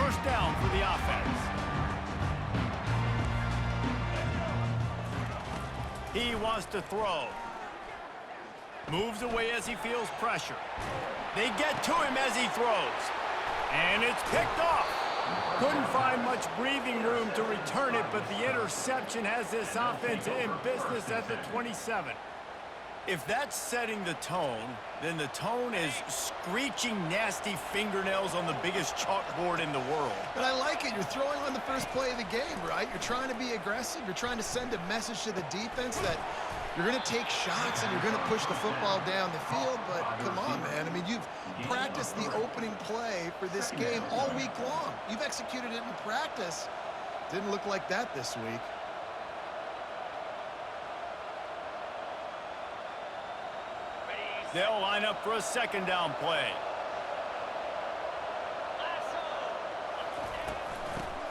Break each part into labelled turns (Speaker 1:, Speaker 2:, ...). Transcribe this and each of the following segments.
Speaker 1: first down for the offense. He wants to throw. Moves away as he feels pressure. They get to him as he throws. And it's picked off. Couldn't find much breathing room to return it, but the interception has this offense in business at the 27. If that's setting the tone, then the tone is screeching nasty fingernails on the biggest chalkboard in the world.
Speaker 2: But I like it. You're throwing on the first play of the game, right? You're trying to be aggressive. You're trying to send a message to the defense that you're going to take shots and you're going to push the football down the field. But come on, man. I mean, you've practiced the opening play for this game all week long. You've executed it in practice. Didn't look like that this week.
Speaker 1: They'll line up for a second down play.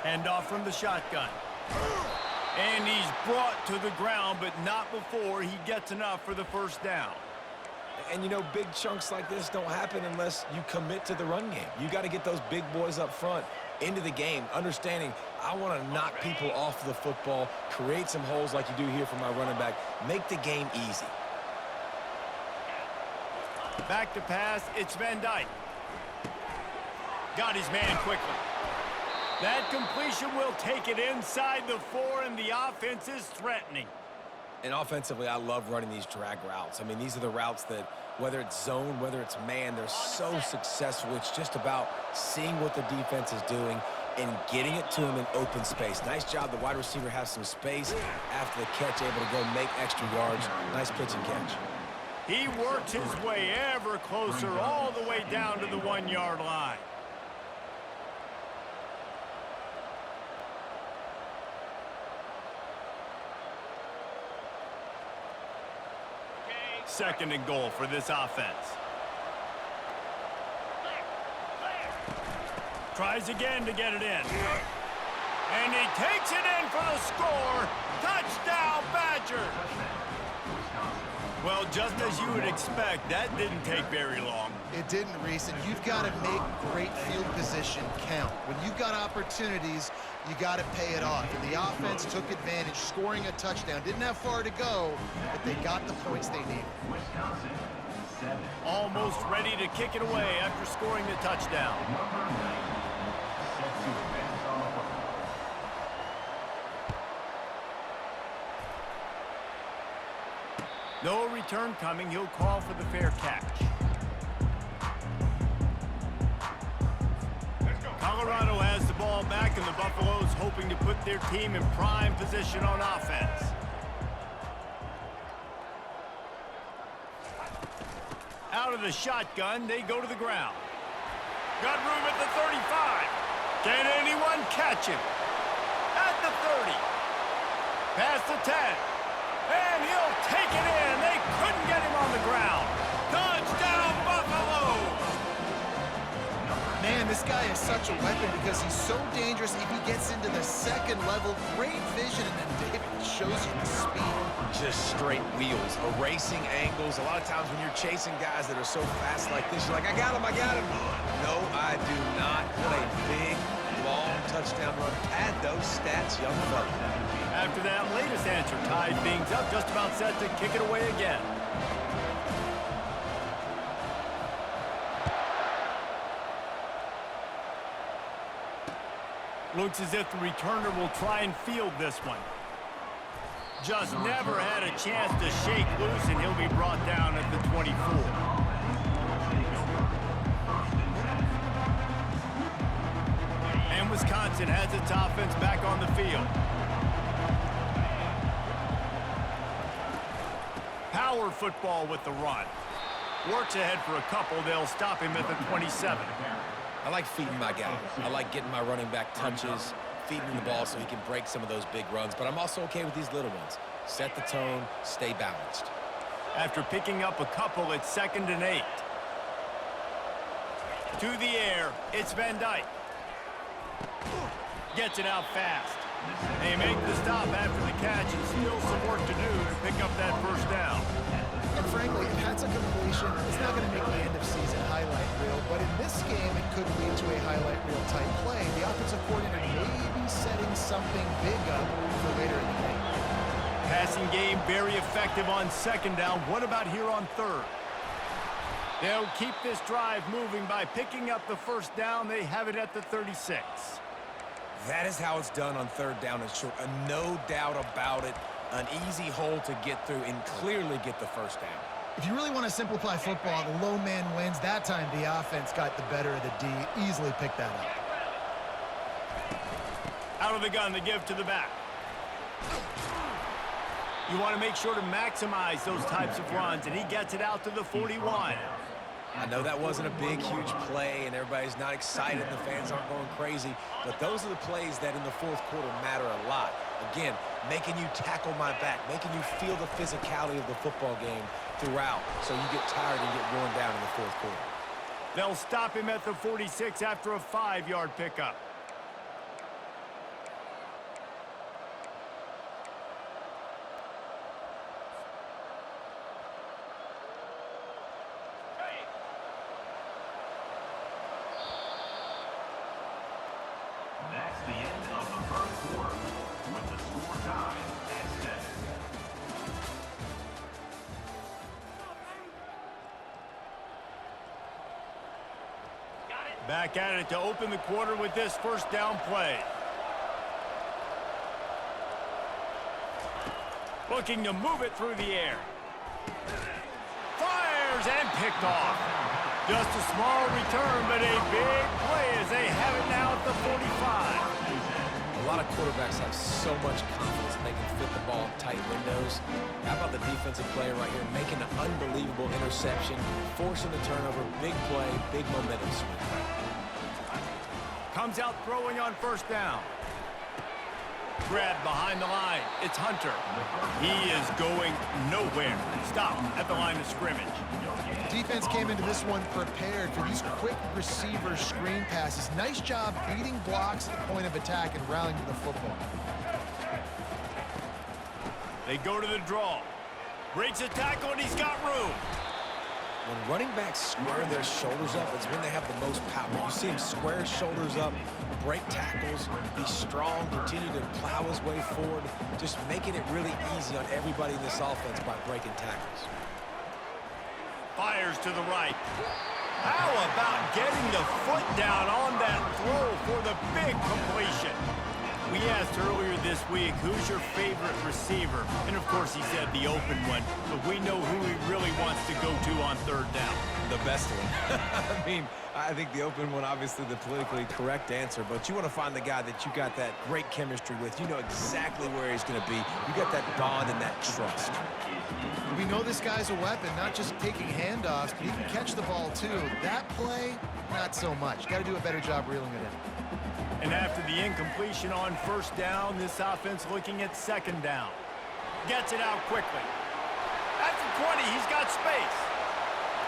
Speaker 1: Hand off from the shotgun. And he's brought to the ground, but not before he gets enough for the first down.
Speaker 3: And, you know, big chunks like this don't happen unless you commit to the run game. You got to get those big boys up front into the game, understanding I want to knock people off the football, create some holes like you do here for my running back, make the game easy.
Speaker 1: Back to pass, it's Van Dyke. Got his man quickly. That completion will take it inside the 4, and the offense is threatening.
Speaker 3: And offensively, I love running these drag routes. I mean, these are the routes that, whether it's zone, whether it's man, they're so successful. It's just about seeing what the defense is doing and getting it to him in open space. Nice job. The wide receiver has some space after the catch, able to go make extra yards. Nice pitch and catch.
Speaker 1: He works his way ever closer all the way down to the 1-yard line. Second and goal for this offense. Tries again to get it in. And he takes it in for the score. Touchdown, Badger! Well, just as you would expect, that didn't take very long.
Speaker 2: It didn't, Reese, and you've got to make great field position count. When you've got opportunities, you got to pay it off. And the offense took advantage, scoring a touchdown. Didn't have far to go, but they got the points they needed.
Speaker 1: Almost ready to kick it away after scoring the touchdown. No return coming. He'll call for the fair catch. Colorado has the ball back, and the Buffaloes hoping to put their team in prime position on offense. Out of the shotgun, they go to the ground. Got room at the 35. Can anyone catch him? At the 30. Past the 10. And he'll take it in. They couldn't get him on the ground. Touchdown, Buffaloes!
Speaker 2: Man, this guy is such a weapon because he's so dangerous if he gets into the second level. Great vision, and then David shows you the speed.
Speaker 3: Just straight wheels, erasing angles. A lot of times when you're chasing guys that are so fast like this, you're like, I got him, I got him. No, I do not. What a big, long touchdown run. Pad those stats, young fella.
Speaker 1: After that latest answer tied things up, just about set to kick it away again. Looks as if the returner will try and field this one. Just never had a chance to shake loose, and he'll be brought down at the 24. And Wisconsin has its offense back on the field. Power football with the run. Works ahead for a couple. They'll stop him at the 27.
Speaker 3: I like feeding my guy. I like getting my running back touches, feeding him the ball so he can break some of those big runs. But I'm also okay with these little ones. Set the tone, stay balanced.
Speaker 1: After picking up a couple, it's 2nd and 8. To the air, it's Van Dyke. Gets it out fast. They make the stop after the catch, and still some work to do to pick up that first down.
Speaker 2: And frankly, if that's a completion, it's not going to make the end-of-season highlight reel, but in this game, it could lead to a highlight reel type play. The offensive coordinator may be setting something big up for later in the game.
Speaker 1: Passing game very effective on second down. What about here on third? They'll keep this drive moving by picking up the first down. They have it at the 36.
Speaker 3: That is how it's done on third down and short. No doubt about it. An easy hole to get through and clearly get the first down.
Speaker 2: If you really want to simplify football, the low man wins. That time, the offense got the better of the D. Easily picked that up.
Speaker 1: Out of the gun, the give to the back. You want to make sure to maximize those types of runs, and he gets it out to the 41.
Speaker 3: I know that wasn't a big, huge play, and everybody's not excited, and the fans aren't going crazy, but those are the plays that in the fourth quarter matter a lot. Again, making you tackle my back, making you feel the physicality of the football game throughout, so you get tired and get worn down in the fourth quarter.
Speaker 1: They'll stop him at the 46 after a 5-yard pickup.
Speaker 4: That's the end of the first quarter, with the score tied at 7.
Speaker 1: Back at it to open the quarter with this first down play. Looking to move it through the air. Fires and picked off. Just a small return, but a big play as they have it now at the 45.
Speaker 3: A lot of quarterbacks have so much confidence they can fit the ball in tight windows. How about the defensive player right here making an unbelievable interception, forcing the turnover, big play, big momentum swing.
Speaker 1: Comes out throwing on first down. Grab behind the line. It's Hunter. He is going nowhere. Stop at the line of scrimmage.
Speaker 2: Defense came into this one prepared for these quick receiver screen passes. Nice job beating blocks at the point of attack and rallying to the football.
Speaker 1: They go to the draw. Breaks a tackle, and he's got room.
Speaker 3: When running backs square their shoulders up, it's when they have the most power. You see him square his shoulders up, break tackles, be strong, continue to plow his way forward, just making it really easy on everybody in this offense by breaking tackles.
Speaker 1: Fires to the right. How about getting the foot down on that throw for the big completion? We asked earlier this week, who's your favorite receiver? And of course he said the open one, but we know who he really wants to go to on third down.
Speaker 3: The best one. I mean, I think the open one, obviously the politically correct answer, but you want to find the guy that you got that great chemistry with. You know exactly where he's going to be. You got that bond and that trust.
Speaker 2: We know this guy's a weapon, not just taking handoffs, but he can catch the ball too. That play, not so much. Got to do a better job reeling it in.
Speaker 1: And after the incompletion on first down, this offense looking at second down. Gets it out quickly. At the 20, he's got space.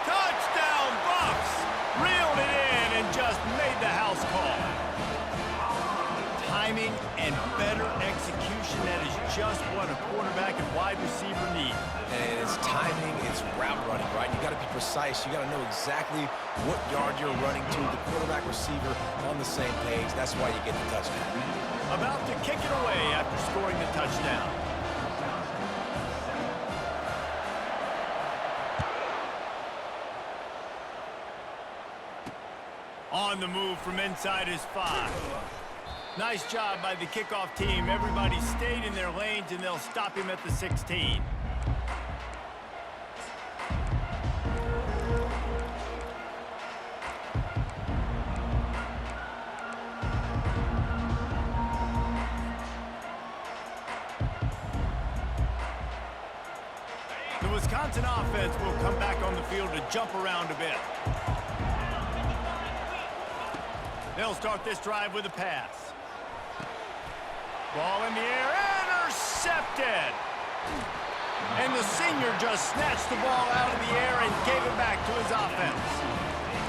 Speaker 1: Touchdown, Buffs! Reeled it in and just made the house call. Timing and better execution, that is just what a quarterback and wide receiver need.
Speaker 3: And it's timing, it's route running, right? You got to be precise. You got to know exactly what yard you're running to. The quarterback receiver on the same page. That's why you get the touchdown.
Speaker 1: About to kick it away after scoring the touchdown. On the move from inside his 5. Nice job by the kickoff team. Everybody stayed in their lanes, and they'll stop him at the 16. The Wisconsin offense will come back on the field to jump around a bit. They'll start this drive with a pass. Ball in the air, intercepted! And the senior just snatched the ball out of the air and gave it back to his offense.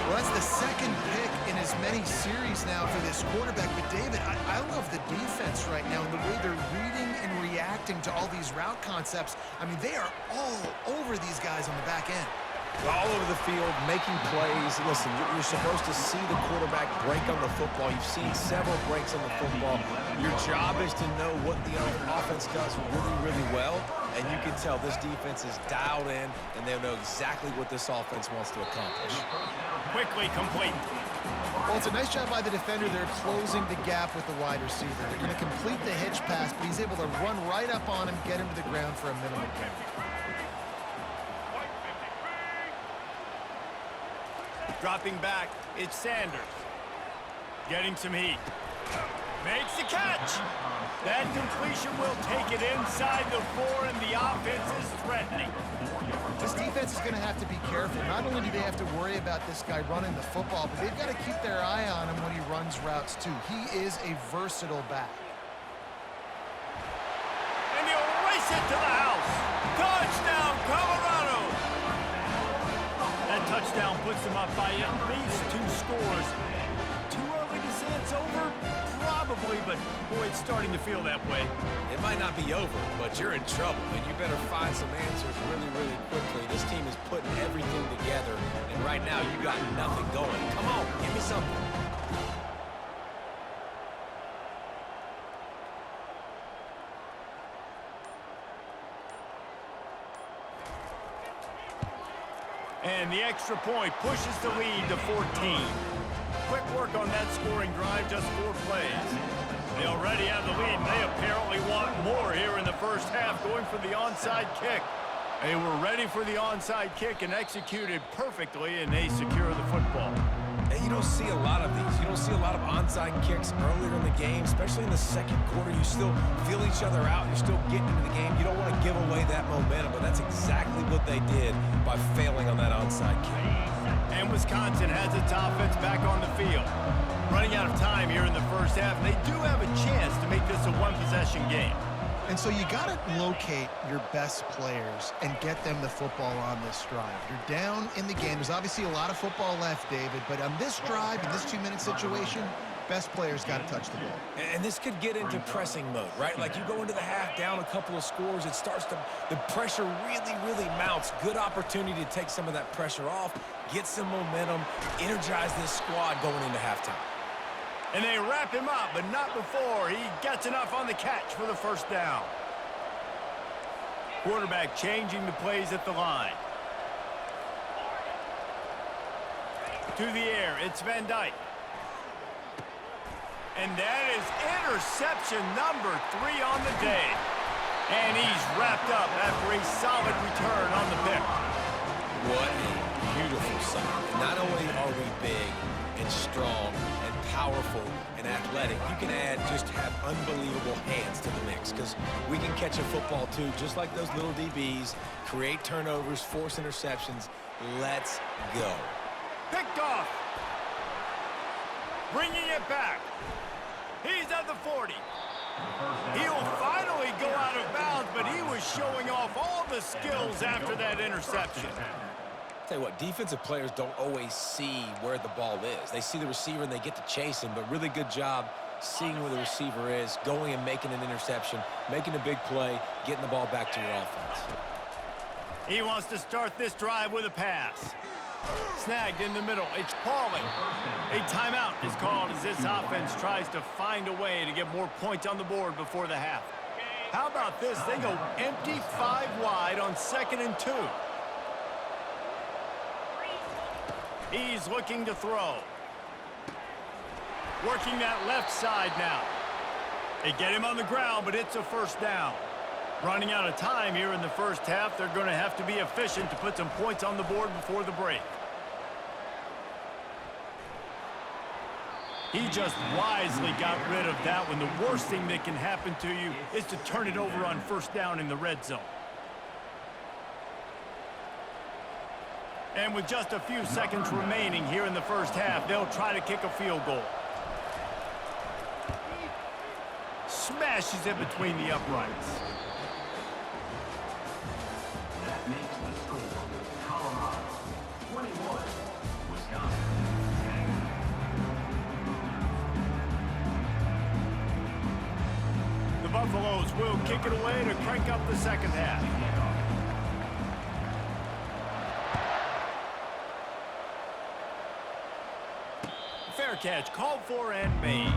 Speaker 2: Well, that's the second pick in as many series now for this quarterback. But, David, I love the defense right now and the way they're reading and reacting to all these route concepts. I mean, they are all over these guys on the back end.
Speaker 3: All over the field, making plays. Listen, you're supposed to see the quarterback break on the football. You've seen several breaks on the football. Your job is to know what the offense does really, really well. And you can tell this defense is dialed in, and they know exactly what this offense wants to accomplish.
Speaker 1: Quickly complete.
Speaker 2: Well, it's a nice job by the defender. They're closing the gap with the wide receiver. They're going to complete the hitch pass, but he's able to run right up on him, get him to the ground for a minimum gain.
Speaker 1: Dropping back, it's Sanders. Getting some heat. Makes the catch. That completion will take it inside the 4, and the offense is threatening.
Speaker 2: This defense is going to have to be careful. Not only do they have to worry about this guy running the football, but they've got to keep their eye on him when he runs routes, too. He is a versatile back.
Speaker 1: And he'll race it to the house. Touchdown, Colorado! That touchdown puts them up by at least 2 scores. Too early to say it's over? Probably, but boy, it's starting to feel that way.
Speaker 3: It might not be over, but you're in trouble, and you better find some answers really, really quickly. This team is putting everything together, and right now you got nothing going. Come on, give me something.
Speaker 1: And the extra point pushes the lead to 14. Quick work on that scoring drive, just 4 plays. They already have the lead, and they apparently want more here in the first half, going for the onside kick. They were ready for the onside kick and executed perfectly, and they secure the football.
Speaker 3: And you don't see a lot of these. You don't see a lot of onside kicks earlier in the game, especially in the second quarter. You still feel each other out. You're still getting into the game. You don't want to give away that momentum, but that's exactly what they did by failing on that onside kick.
Speaker 1: And Wisconsin has its offense back on the field. Running out of time here in the first half, and they do have a chance to make this a one-possession game.
Speaker 2: And so you got to locate your best players and get them the football on this drive. You're down in the game. There's obviously a lot of football left, David, but on this drive, in this 2-minute situation, best players got to touch the ball.
Speaker 3: And this could get into pressing mode, right? Like you go into the half down a couple of scores, it starts to, the pressure really, really mounts. Good opportunity to take some of that pressure off, get some momentum, energize this squad going into halftime.
Speaker 1: And they wrap him up, but not before he gets enough on the catch for the first down. Quarterback changing the plays at the line. To the air, it's Van Dyke. And that is interception number 3 on the day. And he's wrapped up after a solid return on the pick.
Speaker 3: What a beautiful sight. Not only are we big and strong and powerful and athletic, you can just have unbelievable hands to the mix, because we can catch a football too, just like those little DBs, create turnovers, force interceptions. Let's go.
Speaker 1: Picked off. Bringing it back. He's at the 40. He'll finally go out of bounds, but he was showing off all the skills after that interception.
Speaker 3: Tell you what, defensive players don't always see where the ball is. They see the receiver and they get to chase him, but really good job seeing where the receiver is, going and making an interception, making a big play, getting the ball back to your offense.
Speaker 1: He wants to start this drive with a pass. Snagged in the middle. It's Pauling. A timeout is called as this offense tries to find a way to get more points on the board before the half. How about this? They go empty 5 wide on 2nd and 2. He's looking to throw. Working that left side now. They get him on the ground, but it's a first down. Running out of time here in the first half, they're going to have to be efficient to put some points on the board before the break. He just wisely got rid of that one. The worst thing that can happen to you is to turn it over on first down in the red zone. And with just a few seconds remaining here in the first half, they'll try to kick a field goal. Smashes it between the uprights.
Speaker 4: That makes the score Colorado 21, Wisconsin
Speaker 1: Buffaloes will kick it away to crank up the second half. Fair catch called for and made.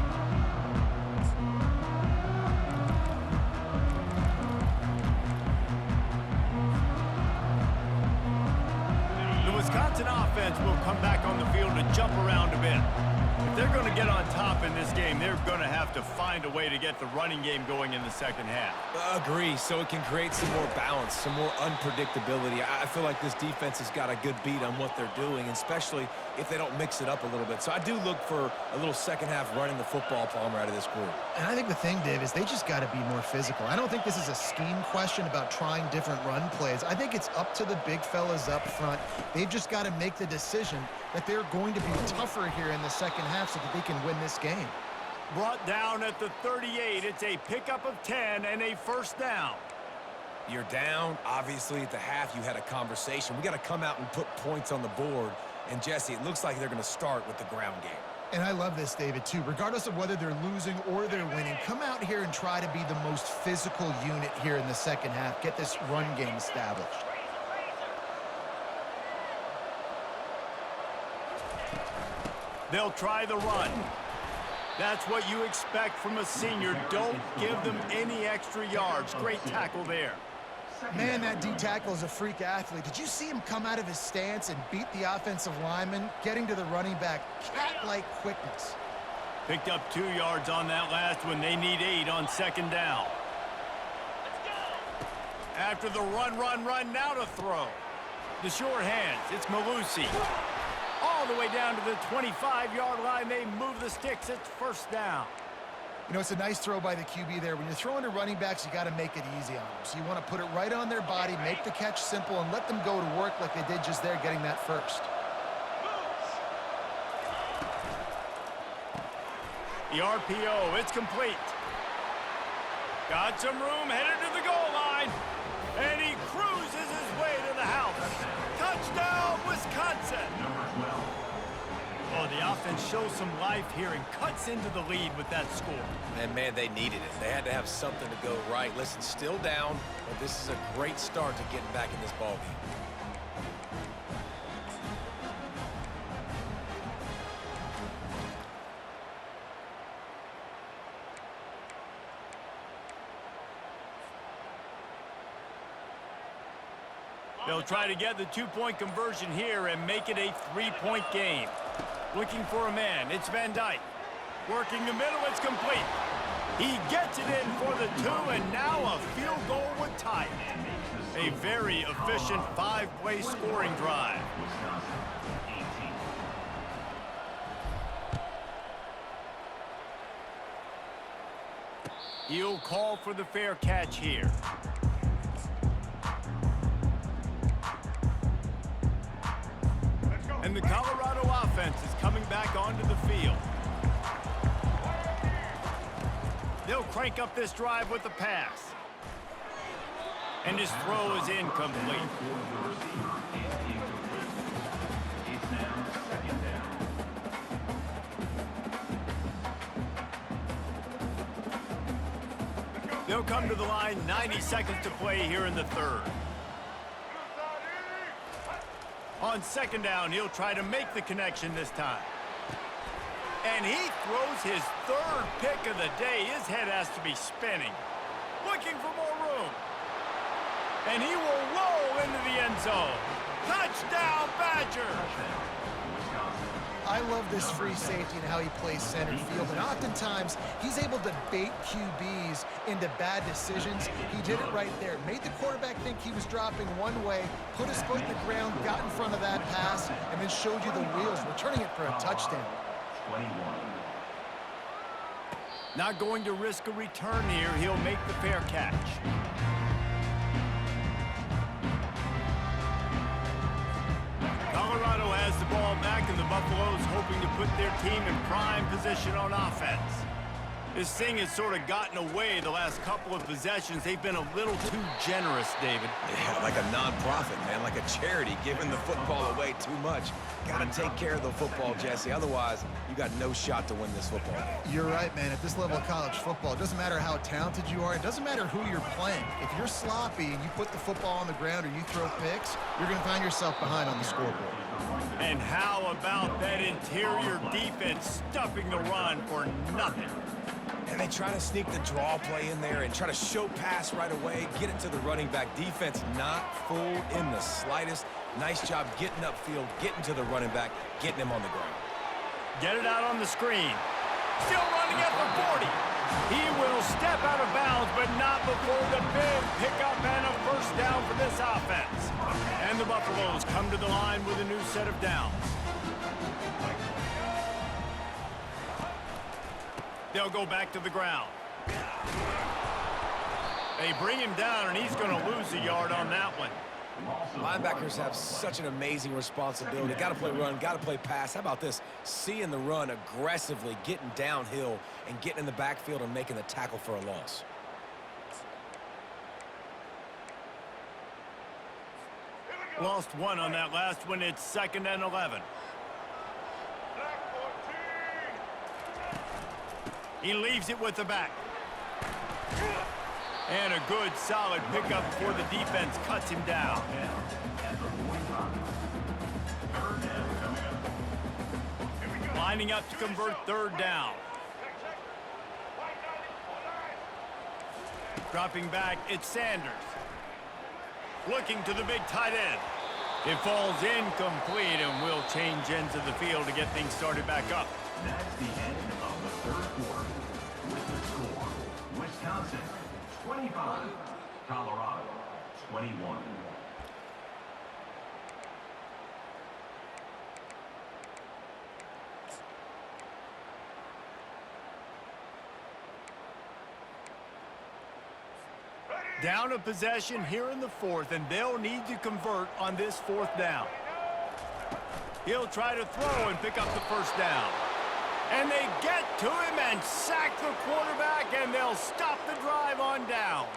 Speaker 1: The Wisconsin offense will come back on the field to jump around a bit. If they're going to get on top in this game, they're going to have to find a way to get the running game going in the second half.
Speaker 3: Agree, so it can create some more balance, some more unpredictability. I feel like this defense has got a good beat on what they're doing, especially if they don't mix it up a little bit. So I do look for a little second half running the football, Palmer, out of this group.
Speaker 2: And I think the thing, Dave, is they just got to be more physical. I don't think this is a scheme question about trying different run plays. I think it's up to the big fellas up front. They've just got to make the decision that they're going to be tougher here in the second half so that they can win this game.
Speaker 1: Brought down at the 38. It's a pickup of 10 and a first down.
Speaker 3: You're down. Obviously, at the half, you had a conversation. We got to come out and put points on the board. And, Jesse, it looks like they're going to start with the ground game.
Speaker 2: And I love this, David, too. Regardless of whether they're losing or they're winning, come out here and try to be the most physical unit here in the second half. Get this run game established.
Speaker 1: They'll try the run. That's what you expect from a senior. Don't give them any extra yards. Great tackle there.
Speaker 2: Man, that D-tackle is a freak athlete. Did you see him come out of his stance and beat the offensive lineman, getting to the running back? Cat-like quickness.
Speaker 1: Picked up 2 yards on that last one. They need 8 on second down. After the run, now to throw. The sure hands, it's Malusi. All the way down to the 25-yard line. They move the sticks. It's first down.
Speaker 2: You know, it's a nice throw by the QB there. When you're throwing to running backs, you got to make it easy on them. So you want to put it right on their body, make the catch simple, and let them go to work like they did just there, getting that first.
Speaker 1: The RPO, it's complete. Got some room, headed to the goal line. And he cruises his way to the house. Touchdown, Wisconsin. Oh, the offense shows some life here and cuts into the lead with that score.
Speaker 3: And, man, they needed it. They had to have something to go right. Listen, still down, but this is a great start to getting back in this ballgame.
Speaker 1: They'll try to get the 2-point conversion here and make it a 3-point game. Looking for a man, it's Van Dyke. Working the middle, it's complete. He gets it in for the 2, and now a field goal would tie it. A very efficient 5-play scoring drive. He'll call for the fair catch here. And the Colorado offense is coming back onto the field. They'll crank up this drive with the pass. And his throw is incomplete. They'll come to the line, 90 seconds to play here in the third. On second down, he'll try to make the connection this time. And he throws his third pick of the day. His head has to be spinning. Looking for more room. And he will roll into the end zone. Touchdown, Badgers!
Speaker 2: I love this free safety and how he plays center field. And oftentimes, he's able to bait QBs into bad decisions. He did it right there. Made the quarterback think he was dropping one way, put his foot in the ground, got in front of that pass, and then showed you the wheels, returning it for a touchdown.
Speaker 4: 21.
Speaker 1: Not going to risk a return here. He'll make the fair catch. Colorado has the ball back, and the Buffaloes hoping to put their team in prime position on offense. This thing has sort of gotten away the last couple of possessions. They've been a little too generous, David.
Speaker 3: Yeah, like a non-profit, man, like a charity, giving the football away too much. Got to take care of the football, Jesse. Otherwise, you got no shot to win this football game.
Speaker 2: You're right, man. At this level of college football, it doesn't matter how talented you are. It doesn't matter who you're playing. If you're sloppy and you put the football on the ground or you throw picks, you're going to find yourself behind on the scoreboard.
Speaker 1: And how about that interior defense stuffing the run for nothing?
Speaker 3: And they try to sneak the draw play in there and try to show pass right away, get it to the running back. Defense not fooled in the slightest. Nice job getting upfield, getting to the running back, getting him on the ground.
Speaker 1: Get it out on the screen. Still running at the 40. He will step out of bounds, but not before the big pickup and a first down for this offense. And the Buffaloes come to the line with a new set of downs. They'll go back to the ground. They bring him down, and he's going to lose a yard on that one.
Speaker 3: Linebackers have such an amazing responsibility. Got to play run, got to play pass. How about this? Seeing the run aggressively, getting downhill, and getting in the backfield and making the tackle for a loss.
Speaker 1: Lost one on that last one. It's 2nd and 11. He leaves it with the back. And a good, solid pickup before the defense cuts him down. Lining up to convert 3rd down. Dropping back, it's Sanders. Looking to the big tight end. It falls incomplete, and will change ends of the field to get things started back up.
Speaker 4: That's the end of the 3rd quarter. With the score, Wisconsin 25, Colorado 21.
Speaker 1: Down a possession here in the 4th, and they'll need to convert on this 4th down. He'll try to throw and pick up the first down. And they get to him and sack the quarterback, and they'll stop the drive on downs.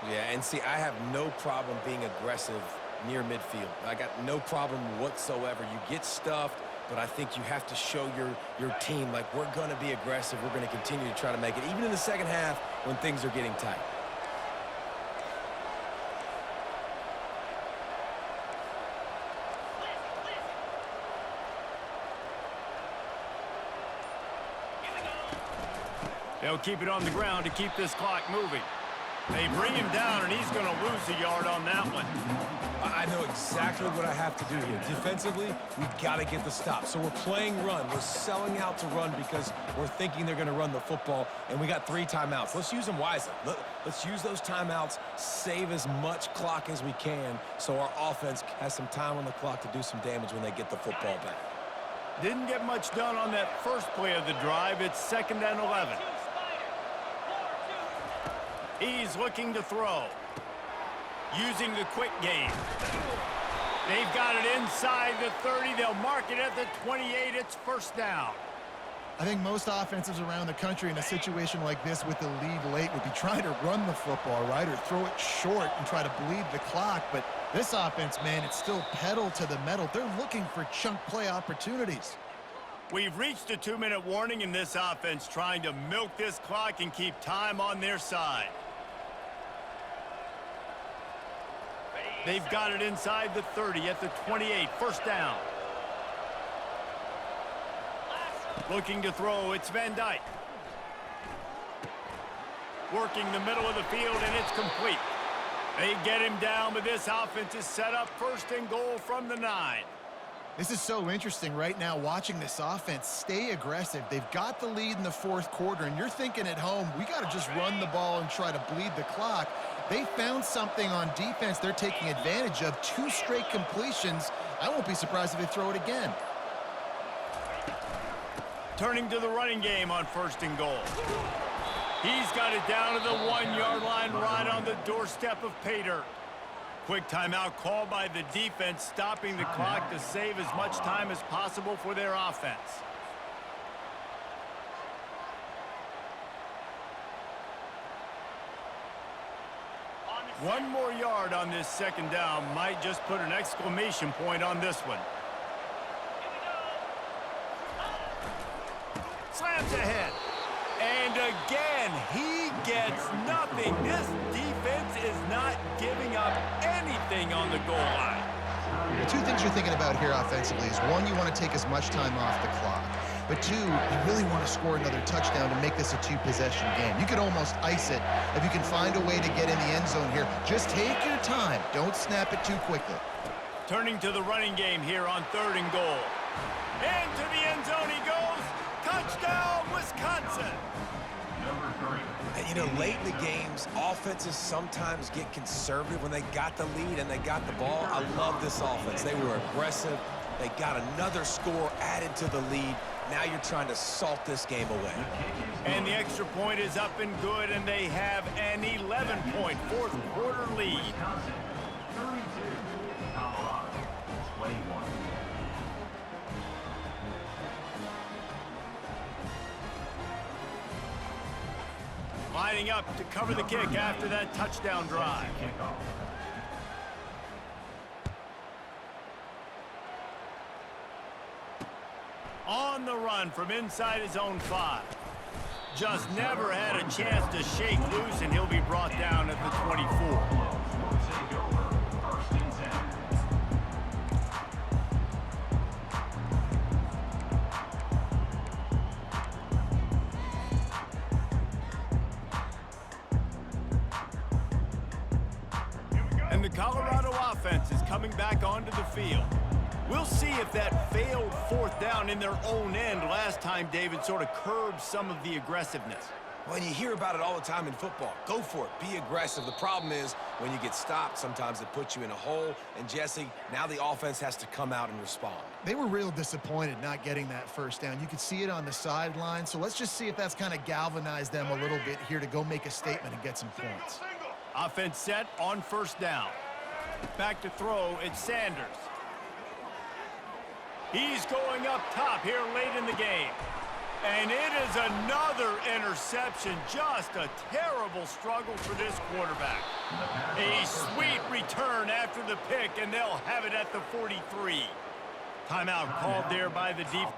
Speaker 3: Yeah, and see, I have no problem being aggressive near midfield. I got no problem whatsoever. You get stuffed, but I think you have to show your team, like, we're going to be aggressive. We're going to continue to try to make it, even in the second half when things are getting tight.
Speaker 1: They'll keep it on the ground to keep this clock moving. They bring him down, and he's going to lose a yard on that one.
Speaker 3: I know exactly what I have to do here. Defensively, we've got to get the stop. So we're playing run. We're selling out to run because we're thinking they're going to run the football, and we got 3 timeouts. Let's use them wisely. Let's use those timeouts, save as much clock as we can so our offense has some time on the clock to do some damage when they get the football back.
Speaker 1: Didn't get much done on that first play of the drive. It's 2nd and 11. He's looking to throw. Using the quick game. They've got it inside the 30. They'll mark it at the 28. It's first down.
Speaker 2: I think most offenses around the country in a situation like this with the lead late would be trying to run the football, right, or throw it short and try to bleed the clock. But this offense, man, it's still pedal to the metal. They're looking for chunk play opportunities.
Speaker 1: We've reached a 2-minute warning in this offense, trying to milk this clock and keep time on their side. They've got it inside the 30 at the 28. First down. Looking to throw, it's Van Dyke. Working the middle of the field, and it's complete. They get him down, but this offense is set up 1st and goal from the 9.
Speaker 2: This is so interesting right now, watching this offense stay aggressive. They've got the lead in the 4th quarter, and you're thinking at home, we got to just run the ball and try to bleed the clock. They found something on defense they're taking advantage of. 2 straight completions. I won't be surprised if they throw it again.
Speaker 1: Turning to the running game on 1st and goal. He's got it down to the 1-yard line right on the doorstep of pay dirt. Quick timeout called by the defense, stopping the clock to save as much time as possible for their offense. 1 more yard on this second down might just put an exclamation point on this one. Slams ahead. And again, he gets nothing. This defense is not giving up anything on the goal line.
Speaker 2: The two things you're thinking about here offensively is, one, you want to take as much time off the clock. But two, you really want to score another touchdown to make this a 2-possession game. You could almost ice it if you can find a way to get in the end zone here. Just take your time. Don't snap it too quickly.
Speaker 1: Turning to the running game here on 3rd and goal. Into the end zone he goes. Touchdown, Wisconsin.
Speaker 4: Number 3.
Speaker 3: And, you know, late in the games, offenses sometimes get conservative when they got the lead and they got the ball. I love this offense. They were aggressive. They got another score added to the lead. Now you're trying to salt this game away.
Speaker 1: And the extra point is up and good, and they have an 11-point fourth-quarter lead.
Speaker 4: Wisconsin 32. Colorado 21.
Speaker 1: Lining up to cover the kick after that touchdown drive.
Speaker 4: Kickoff.
Speaker 1: On the run from inside his own 5. Just never had a chance to shake loose, and he'll be brought down at the 24.
Speaker 4: Will take over 1st and 10.
Speaker 1: And the Colorado offense is coming back onto the field. We'll see if that failed 4th down in their own end last time, David, sort of curbed some of the aggressiveness.
Speaker 3: Well, you hear about it all the time in football. Go for it. Be aggressive. The problem is when you get stopped, sometimes it puts you in a hole. And, Jesse, now the offense has to come out and respond.
Speaker 2: They were real disappointed not getting that 1st down. You could see it on the sideline. So let's just see if that's kind of galvanized them a little bit here to go make a statement and get some points.
Speaker 1: Offense set on 1st down. Back to throw, it's Sanders. He's going up top here late in the game. And it is another interception. Just a terrible struggle for this quarterback. A sweet return after the pick, and they'll have it at the 43. Timeout called there by the defense.